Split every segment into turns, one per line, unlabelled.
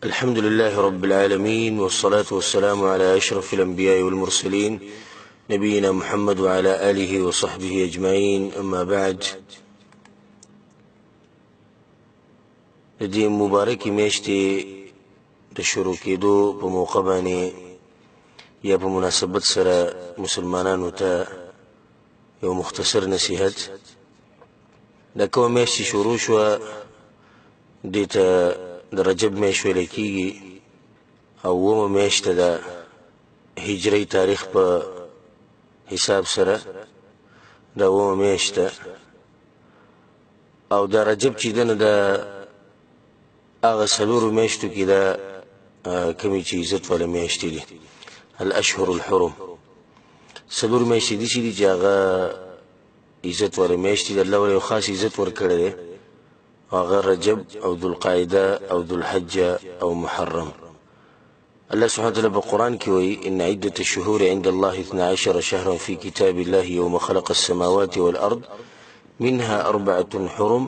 الحمد لله رب العالمين، والصلاة والسلام على أشرف الأنبياء والمرسلين نبينا محمد وعلى آله وصحبه أجمعين. أما بعد، دې مبارکې میاشتې د شروع کېدو په موقع باندې یا په مناسبت سره مسلمانانو ته یو مختصر نصیحت. دا کومه میاشت شروع شوه، دې ته د رجب میاشت ویل کېږي او اوومه میاشت د هجري تاریخ په حساب سره دا اوومه میاشت ده. او دا رجب چې ده نو د هغه څلورو میاشتو کې دا کومې چې عزت والا میاشتې دي، الاشهر الحرم. څلور میاشتې دي چې دي چې هغه عزت والا میاشتې دي، الله ورته یو خاص عزت ورکړی دی، هغه رجب او ذوالقعده او ذوالحجه او محرم. الله سبحانه وتعالى بالقرآن كوي إن عدة الشهور عند الله 12 شهرا في كتاب الله يوم خلق السماوات والأرض منها 4 حرم.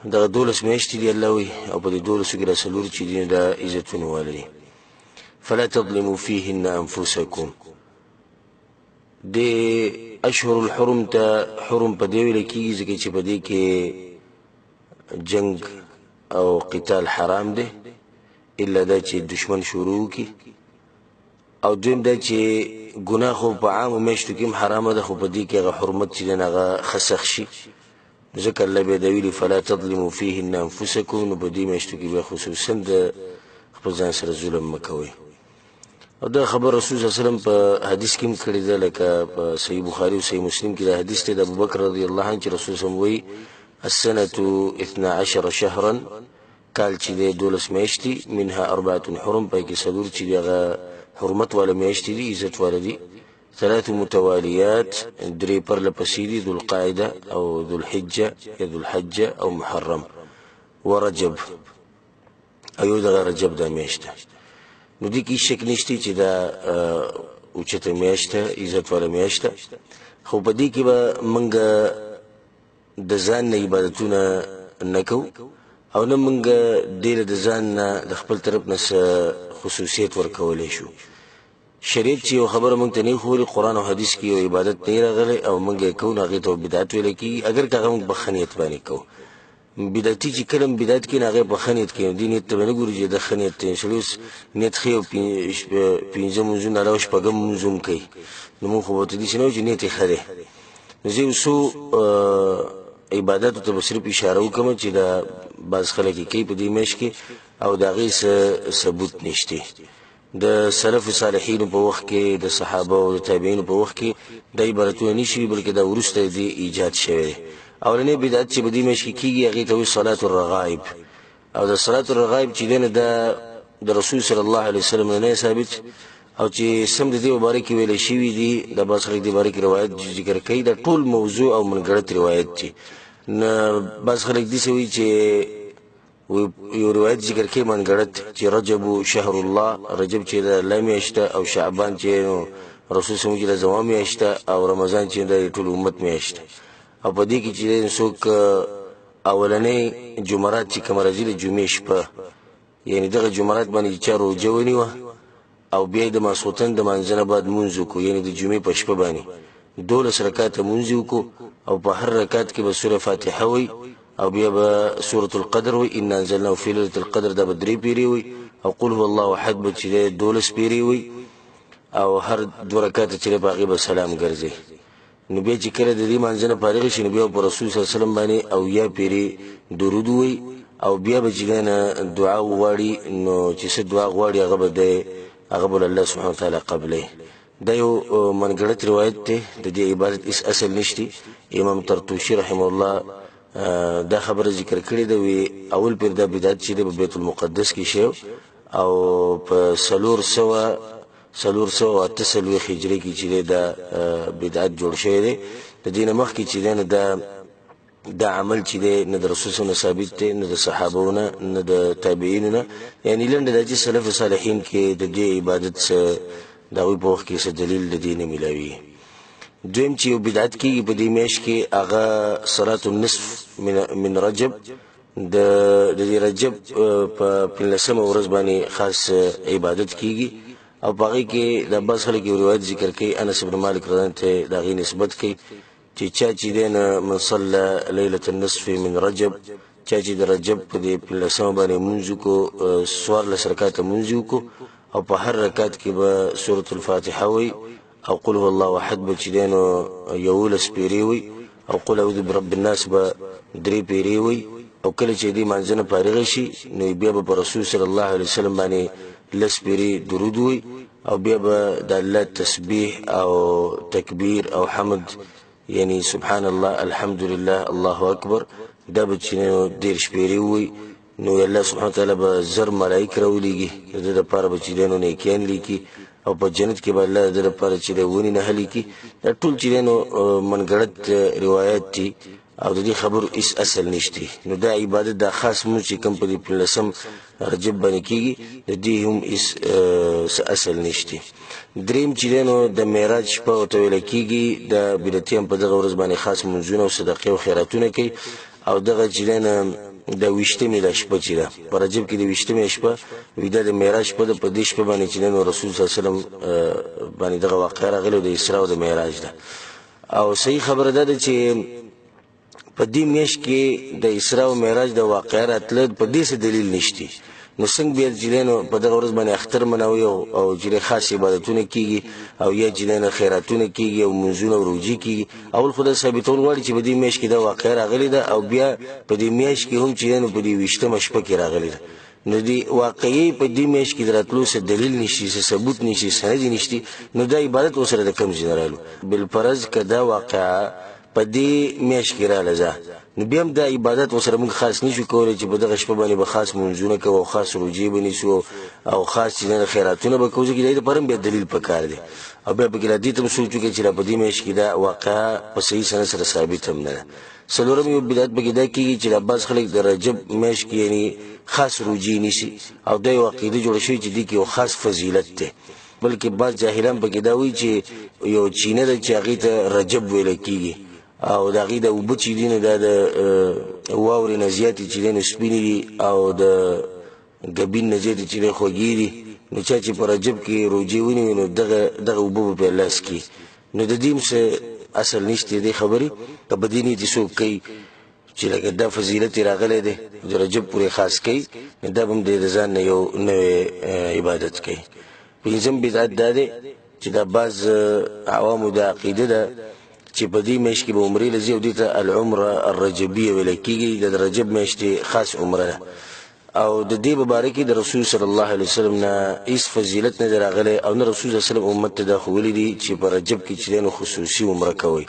دا دولس میاشتې دي الله وي، او په دې دولسو کې دا څلور چې دي دا عزتونه والا دي. فلا تظلموا فيهن أنفسكم. دې اشهر الحرم ته حرم په دې ویل کېږي ځکه چې په دې کې جنگ او قتال حرام دی، الا دا چې دشمن شروع کی، او دویم دا چې ګناه خو په عامو میاشتو کې هم حرامه ده، خو په دې کې هغه حرمت چې دی هغه خسخ شي. ځکه الله بیا دا ویلي فلا تظلموا فیهن انفسکم، نو په دې میاشتو کې بیا خصوصا د خپل ځان سره ظلم مه کوئ. او دا خبر رسول صلی الله علیه وسلم په حدیث کې هم کړې ده، لکه په صحیح بخاري او صحیح مسلم کې دا حدیث دی د ابوبکر رضی الله عنه چې رسول صلی الله علیه وسلم وایي السنة 12 شهرا، کال چې دی 12 میاشتې، منها 4 حرم، پای کې څلور چې دی هغه حرمت والا میاشتې دي، عزت والا دي. 3 متواليات، 3 پرله پسې دي، ذوالقعده او ذوالحجه یا ذوالحجه او محرم ورجب، او یو دغه رجب دا میاشت ده. نو دې کې شک نشته چې دا اوچته میاشت ده، عزت والا میاشت ده. خو په دې کې به موږ د ځان نه عبادتونه نه کوو، او نه موږ ډېر د ځان نه د خپل طرف نه خصوصیت ورکولی شو. شریعت چې یو خبره موږ ته نه ښودلې، قرآن او حدیث کې یو عبادت نه راغلی او موږ یې کوو، نو هغې ته بدعت ویلی کېږي، اگر که هغه موږ په ښه نیت باندې کوو. بدعتي چې کله هم بدعت کوي نو هغه په ښه نیت کوي، دې نیت ته به نه ګوري چې د ښه نیت دی. انشاءالله اوس نیت ښه او 5 لمونځونه علاوه 6 لمونځ هم کوي، نو موږ خو به ورته داسې نه وایو چې نیت یې ښه دی. نو زه یو څو عباداتو ته به صرف اشاره وکړم چې دا بعض خلک یې کوي په دې میاشت کې، او د هغې ثبوت نشته. د سلف صالحینو په وخت کې، د صحابه او د تابعینو په وخت کې دا عبارتونه نشي، بلکې دا وروسته دې ایجاد شوی دی. اولنی بدعت چې په دې میاشت کې کېږي هغې ته وایي صلات الرغائب، او د صلات الرغائب چې دی نه دا د رسول صلی الله علیه وسلم نه ثابت، او چې سم د دې باره کې ویلی شوي دي، دا بعض خلک دې باره کې روایت ذکر کوي، دا ټول موضوع او منګړت روایت دي. نه بعض خلک داسې وایي چې یو روایت ذکر کوي منګړت چې رجب شهر الله، رجب چې د الله میاشت ده، او شعبان چې نو رسول صلی الله علیه وسلم چې د زما میاشت ده، او رمضان چې د ټول امت میاشت ده. او په دې کې چې څوک اولنۍ جمعرات چې کومه راځي د جمعې شپه، یعنې دغه جمعرات باندې چې چا روژه ونیوه او بیا یې د ماسخوتن د مانځه نه بعد مونځ وکړو، یعنې د جمعې په شپه باندې 12 رکعاته مونځ وکړو، او په هر رکعت کې به سوره فاتحه وي، او بیا به سورة القدر وي، انا انزلناه فی لیلة القدر، دا به 3 پیرې وي، او قل هو الله احد به چې 12 پیرې وي، او هر 2 رکعاته چې په هغې به سلام ګرځي. نو بیا چې کله د دې مانځه نه فارغ شي، نو بیا په رسول صلی الله علیه وسلم باندې او یا پیرې درود وي، او بیا به چې دعا وغواړي، نو چې څه دعا غواړي هغه به الله سبحانه وتعالی قبلوي. دا یو منګړت روایت دی، د دې عبادت هېڅ اصل نشته. امام طرطوشي رحمه الله دا خبره ذکر کړې ده، وی اول پیر دا بدعت چې دی په بیت المقدس کې شوی، او په 448 هجري کې چې دی دا بدعت جوړ شوی دی. د دې نه مخکې چې دی دا عمل چې دی نه د رسول صلی الله علیه وسلم ثابت دی، نه د صحابو نه، نه د تابعینو نه، یعنې لنډه دا چې سلف صالحین کې د دې عبادت د هغوی په وخت کې څه دلیل د دې نه میلاوي. دویم چې یو بدعت کېږي په دې میاشت کې هغه صلات النصف من رجب، د رجب په 15مه ورځ باندې خاص عبادت کیږي او باقي کې د بس خلک روایت ذکر کوي انس بن مالک رضی الله عنه دغه نسبت کوي چې چا چې دین من صلى ليله النصف من رجب چا چې د رجب په 15مه باندې منځ کو سوار لسرکات منځ کو او په هر رکعت کې به سوره الفاتحه وي او قل هو الله احد به چې دین یولس پیری وي او قل اعوذ برب الناس به 3 پیری وي او کله چې دې منځنه فارغ شي نو بیا به رسول صلی الله علیه وسلم باندې لس پیری درود وي او بیا به د الله تسبیح او تکبیر او حمد یعنی سبحان الله الحمد لله الله اکبر دا به چې ډیر شپېری وي نو الله سبحانه وتعالی به زر ملائکه راولېږي د لپاره به چې دینو نیکیان لیکي او په جنت کې به الله د لپاره چې ونی نه لیکي دا ټول چې دینو منګړت روایت دي او د دې خبرو هیڅ اصل نشته نو دا عبادت دا خاص مو چې کوم په 15 رجب باندې کیږي د دې هم هیڅ اصل نشته دریم چې دینو د معراج په وتویل کیږي د بدعتیان په دغه ورځ باندې خاص منځونه او صدقې او خیراتونه کوي او دغه چې دینو د وشتمې د شپه چې ده په رجب کې د وشتمې شپه ویده د معراج په د پدیش په باندې چې نن رسول صلی الله علیه وسلم باندې دغه واقعه راغله د اسراء او د معراج ده او صحیح خبره ده چې په دې میاشت کې د اسراء او معراج د واقعه راتله په دې څه دلیل نشته نو څنګه بیا جلینو په دغه ورځ باندې اختر منوي او جری خاص عبادتونه کیږي او یا جلینو خیراتونه کیږي او منځونه او روزي کیږي اول خدای ثابتون غواړي چې په دې میاشت کې دا واقعه راغلی ده او بیا په دې میاشت کې هم چې نو په دې وشتمه شپه کې راغلی ده نو دی واقعي په دې میاشت کې دراتلو څه دلیل نشي څه ثبوت نشي سند نشي نو دا عبادت وسره د کم جنرالو بل فرض کدا واقعا په دې میاشت کې راځه نو بیا هم دا عبادت وسره موږ خاص نشو کولای چې په دغه شپه باندې به خاص منځونه کوو او خاص روزي بنیسو او خاص چې خیراتونه به کوو چې د پرم به دلیل پکار دی او بیا په کې دې تم سوچو کې چې په دې میاشت کې دا واقعا په صحیح سند سره ثابت هم نه سلورم یو بدعت به کې دا کیږي چې بعض خلک د رجب میاشت کې یعنی خاص روزي نشي او د عقیده جوړ شوی چې دې کې یو خاص فضیلت ده بلکې بعض جاهلان به کې دا وایي چې یو چینه د چاغې ته رجب ویل کیږي او دا غي د وبو چې دین د واوري نزياتي چې دین سپینې او د غبین نزياتي چې خوګيري نو چې په رجب کې روزي ونی نو دغه وبو په لاس کې نو د دې څه اصل نشته دی خبري کبه دیني دي سو کوي چې لکه د فضیلت راغله ده د رجب پورې خاص کوي دا هم د ځان نه یو نوې عبادت کوي پنځم بدعت ده چې د باز عوامو د عقیده ده چې په دې میاشت کې به عمرې لزی او دې ته العمره الرجبیه ویل کېږي د رجب میاشت خاص عمره او د دې مبارکي د رسول صلی الله علیه وسلم نه هیڅ فضیلت نه راغله او نه رسول صلی الله علیه وسلم امت ته دا خولې دي چې په رجب کې چې نو خصوصي عمره کوي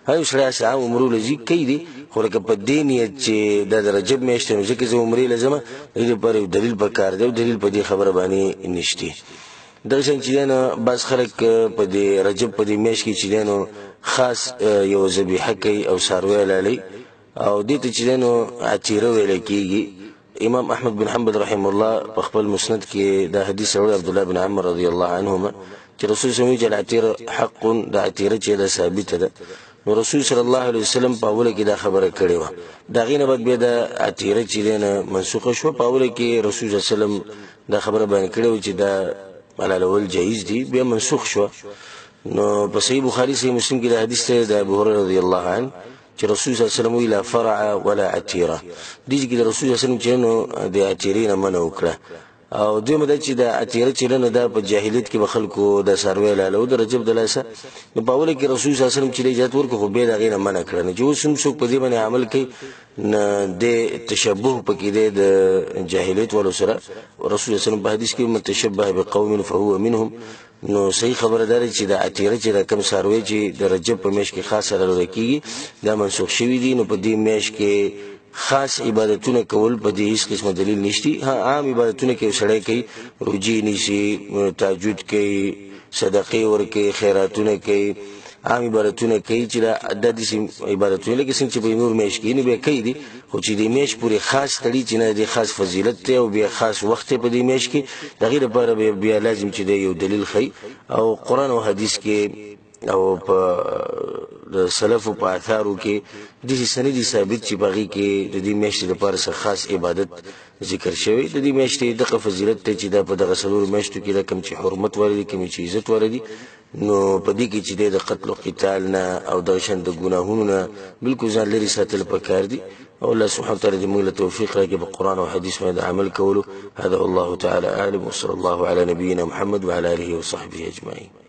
هاي شرع عام عمره لزی کوي دي خو لکه په دې نیت چې د رجب میاشت نو ځکه چې عمرې لازم دې پر دلیل پکار دی دلیل په دې خبره باندې نشته دغه چې نو بس خلک په دې رجب په دې میاشت کې چې نو خاص یو ذبیحه کوي او ساروی لالی او دې ته چې نو عتیره ویل کېږي امام احمد بن حنبل رحم الله په خپل مسند کې دا حدیث اوري عبد الله بن عمر رضی الله عنهما چې رسول صلی الله علیه وسلم عتیره حق د عتیره چې دا ثابت ده نو رسول صلی الله علیه وسلم په اوله کې دا خبره کړې و دا غینه بعد به دا عتیره چې نه منسوخه شو په اوله کې رسول صلی الله علیه وسلم دا خبره باندې کړې و چې دا حلال جایز دي بیا منسوخ شو نو په صحیح بخاری صحیح مسلم کې د حدیث ته د ابو هريره رضی الله عنه چې رسول صلی الله علیه وسلم ویلا فرع ولا عتیره دي چې د رسول صلی الله علیه وسلم چې نو د عتیرې نه منع وکړه او دوی مده چې د عتیره چې نه د په جاهلیت کې به خلکو د سروي لاله د رجب د لاسه نو په اوله کې رسول صلی الله علیه وسلم چې اجازه ورکړه خو به دا غیر منع کړه نه چې وسم څوک په دې باندې عمل کوي نه د تشبوه پکې د جاهلیت ولو سره رسول الله صلی الله علیه وسلم په حدیث کې متشبه بقوم فهو منهم نو صحیح خبره ده چې د عتیره چې رقم سروي چې د رجب په میاشت کې خاصه لرل کیږي دا منسوخ شوی دي نو په دې میاشت کې خاص عبادتونه کول په دې هیڅ قسمه دلیل نشتی ها عام عبادتونه کې سړی کوي روزي نیسي تهجد کوي صدقې ورکوي خیراتونه کوي عام عبادتونه کوي چې د دې عبادتونه لکه څنګه چې په نور میاشت کې نه به کوي دي خو چې د میاشت پورې خاص تړي چې نه د خاص فضیلت ته او بیا خاص وخت په دې میاشت کې د غیر لپاره بیا لازم چې د یو دلیل خي او قران او حدیث کې او په د سلفو په آثارو کې داسې سندي ثابت چې په هغې کې د دې میاشتې دپاره څه خاص عبادت ذکر شوی. د دې میاشتې دغه فضیلت دی چې دا په دغه څلورو میاشتو کې دا کوم چې حرمت والا دي، کوم چې عزت والا دي، نو په دې کې چې دی د قتل و قتال نه او دغه شان د ګناهونو نه بلکل ځان لرې ساتل پکار دي. او الله سبحانه وتعالى دې موږ له توفیق راکړي په قرآن او حدیث باندې عمل کولو. هذا والله تعالى أعلم، وصلى الله على نبينا محمد وعلى آله وصحبه أجمعين.